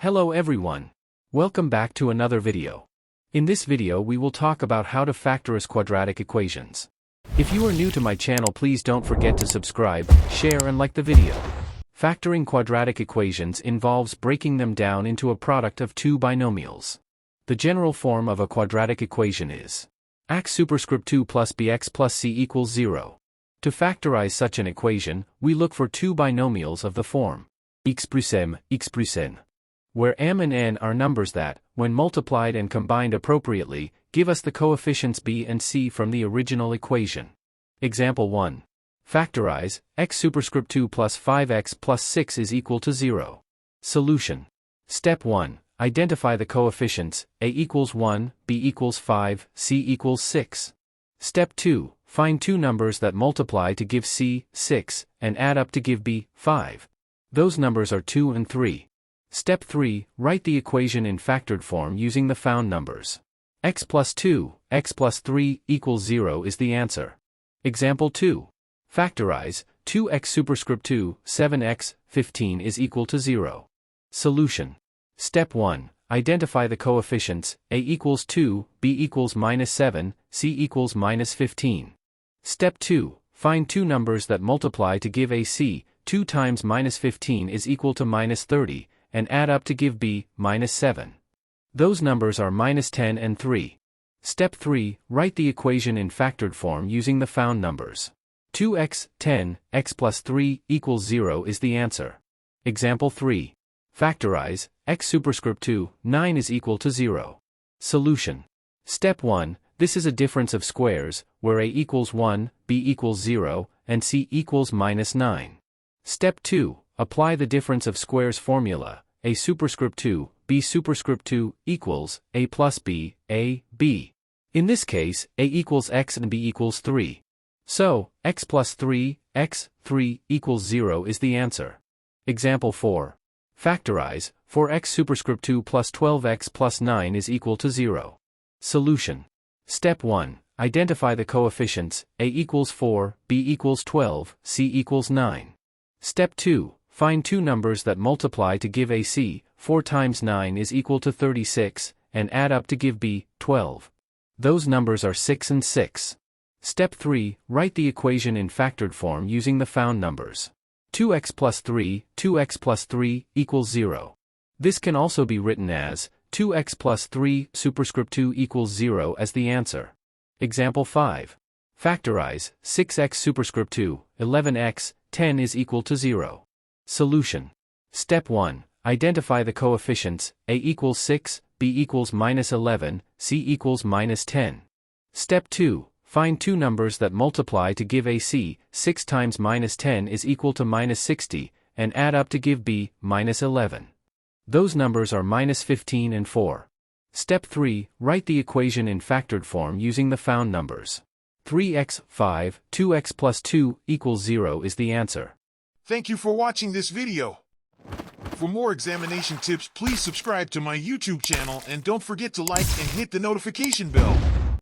Hello everyone. Welcome back to another video. In this video we will talk about how to factorize quadratic equations. If you are new to my channel, please don't forget to subscribe, share and like the video. Factoring quadratic equations involves breaking them down into a product of two binomials. The general form of a quadratic equation is ax superscript 2 plus bx plus c equals 0. To factorize such an equation, we look for two binomials of the form x plus m, x plus n, where m and n are numbers that, when multiplied and combined appropriately, give us the coefficients b and c from the original equation. Example 1. Factorize, x superscript 2 plus 5x plus 6 is equal to 0. Solution. Step 1. Identify the coefficients, a equals 1, b equals 5, c equals 6. Step 2. Find two numbers that multiply to give c, 6, and add up to give b, 5. Those numbers are 2 and 3. Step 3. Write the equation in factored form using the found numbers. X plus 2, x plus 3 equals 0 is the answer. Example 2. Factorize, 2x superscript 2, 7x, 15 is equal to 0. Solution. Step 1. Identify the coefficients, a equals 2, b equals minus 7, c equals minus 15. Step 2. Find two numbers that multiply to give a c, 2 times minus 15 is equal to minus 30, and add up to give b, minus 7. Those numbers are minus 10 and 3. Step 3. Write the equation in factored form using the found numbers. 2x, 10, x plus 3 equals 0 is the answer. Example 3. Factorize, x superscript 2, 9 is equal to 0. Solution. Step 1. This is a difference of squares, where a equals 1, b equals 0, and c equals minus 9. Step 2. Apply the difference of squares formula, a superscript 2, b superscript 2, equals, a plus b, a, b. In this case, a equals x and b equals 3. So, x plus 3, x, 3, equals 0 is the answer. Example 4. Factorize, 4x superscript 2 plus 12x plus 9 is equal to 0. Solution. Step 1. Identify the coefficients, a equals 4, b equals 12, c equals 9. Step 2. Find two numbers that multiply to give a c, 4 times 9 is equal to 36, and add up to give b, 12. Those numbers are 6 and 6. Step 3. Write the equation in factored form using the found numbers. 2x plus 3, 2x plus 3, equals 0. This can also be written as, 2x plus 3 superscript 2 equals 0 as the answer. Example 5. Factorize, 6x superscript 2, 11x, 10 is equal to 0. Solution. Step 1. Identify the coefficients, a equals 6, b equals minus 11, c equals minus 10. Step 2. Find two numbers that multiply to give a c, 6 times minus 10 is equal to minus 60, and add up to give b, minus 11. Those numbers are minus 15 and 4. Step 3. Write the equation in factored form using the found numbers. 3x, 5, 2x plus 2 equals 0 is the answer. Thank you for watching this video. For more examination tips, please subscribe to my YouTube channel and don't forget to like and hit the notification bell.